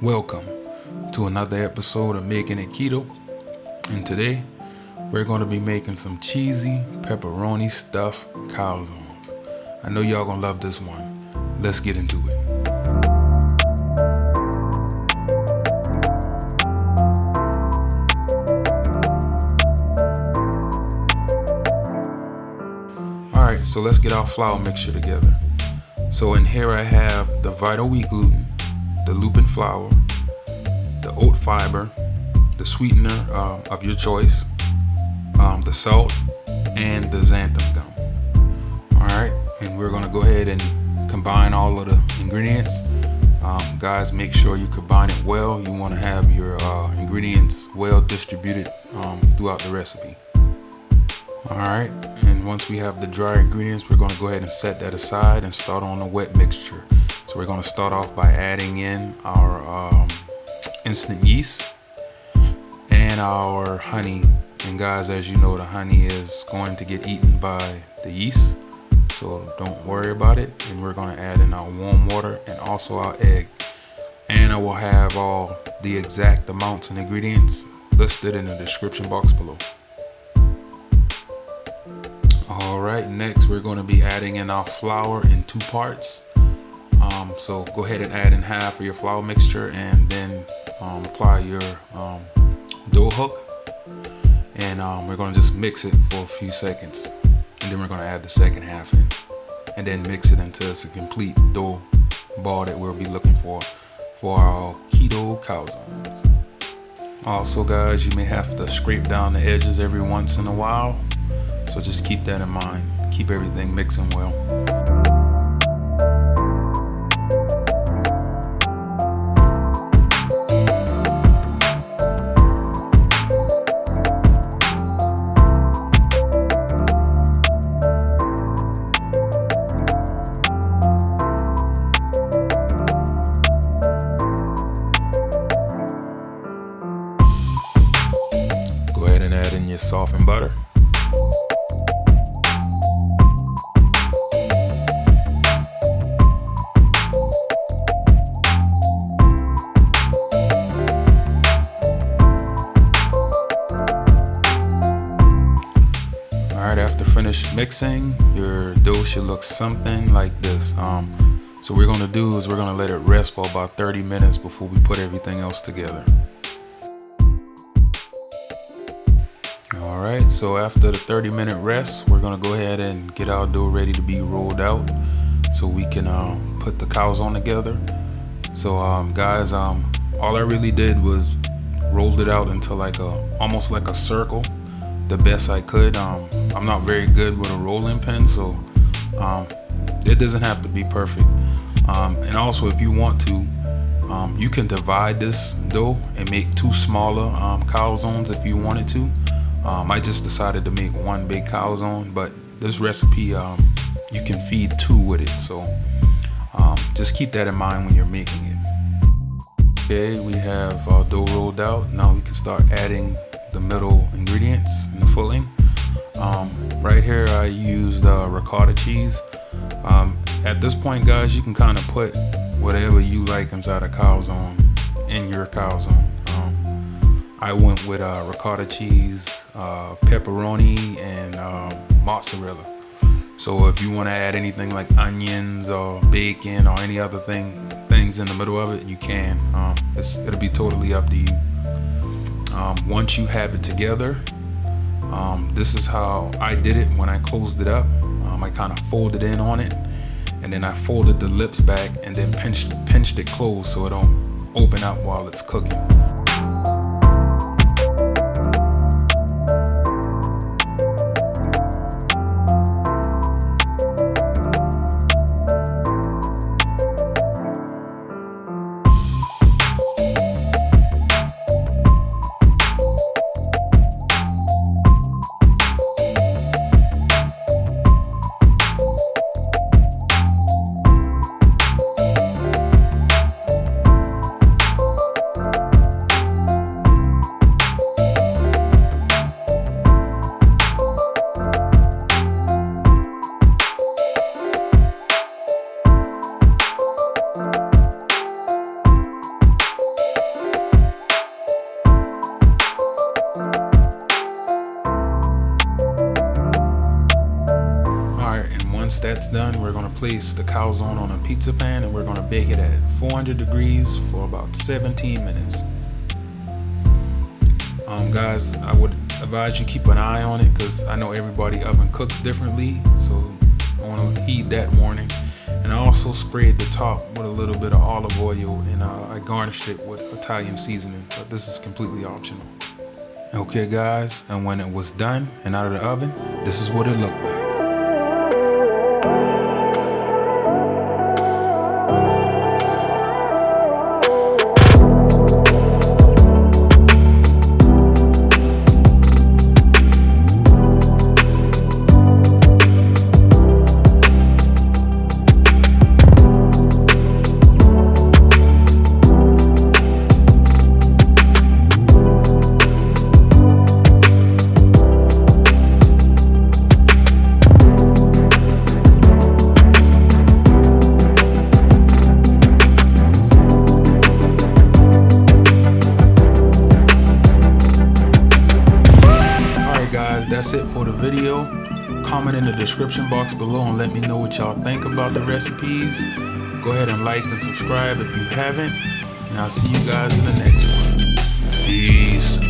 Welcome to another episode of Making It Keto, and today we're going to be making some cheesy pepperoni stuffed calzones. I know y'all gonna love this one. Let's get into it. Alright, so let's get our flour mixture together. So in here I have the Vital Wheat Gluten, the Lupin Flour, the Oat Fiber, the Sweetener of your choice, the salt, and the Xanthan Gum. Alright, and we're going to go ahead and combine all of the ingredients. Guys, make sure you combine it well. You want to have your ingredients well distributed throughout the recipe. Alright, and once we have the dry ingredients, we're going to go ahead and set that aside and start on the wet mixture. So we're going to start off by adding in our instant yeast and our honey. And guys, as you know, the honey is going to get eaten by the yeast, so don't worry about it. And we're going to add in our warm water and also our egg. And I will have all the exact amounts and ingredients listed in the description box below. Alright, next we're going to be adding in our flour in 2 parts. So go ahead and add in half of your flour mixture and then apply your dough hook. And we're going to just mix it for a few seconds. And then we're going to add the second half in. And then mix it until it's a complete dough ball that we'll be looking for our keto calzones. Also guys, you may have to scrape down the edges every once in a while. So just keep that in mind. Keep everything mixing well. Go ahead and add in your softened butter. After finished mixing, your dough should look something like this. So what we're going to do is we're going to let it rest for about 30 minutes before we put everything else together. Alright, so after the 30-minute rest, we're going to go ahead and get our dough ready to be rolled out so we can put the calzone together. So guys, all I really did was rolled it out into almost like a circle, the best I could. I'm not very good with a rolling pin, so it doesn't have to be perfect. And also, if you want to, you can divide this dough and make 2 smaller calzones if you wanted to. I just decided to make 1 big calzone, but this recipe you can feed 2 with it, so just keep that in mind when you're making it. Okay, we have our dough rolled out. Now we can start adding the middle ingredients in the filling. Right here I used ricotta cheese. At this point guys, you can kind of put whatever you like inside a calzone in your calzone. I went with ricotta cheese, pepperoni, and mozzarella. So if you want to add anything like onions or bacon or any other things in the middle of it, you can. It'll be totally up to you. Once you have it together, this is how I did it when I closed it up. I kind of folded in on it, and then I folded the lips back and then pinched it closed so it don't open up while it's cooking. that's done, we're gonna place the calzone on a pizza pan and we're gonna bake it at 400 degrees for about 17 minutes. Guys, I would advise you keep an eye on it because I know everybody oven cooks differently, so I want to heed that warning. And I also sprayed the top with a little bit of olive oil, and I garnished it with Italian seasoning, but this is completely optional. Okay guys, and when it was done and out of the oven, this is what it looked like. That's it for the video. Comment in the description box below and let me know what y'all think about the recipes. Go ahead and like and subscribe if you haven't, and I'll see you guys in the next one. Peace.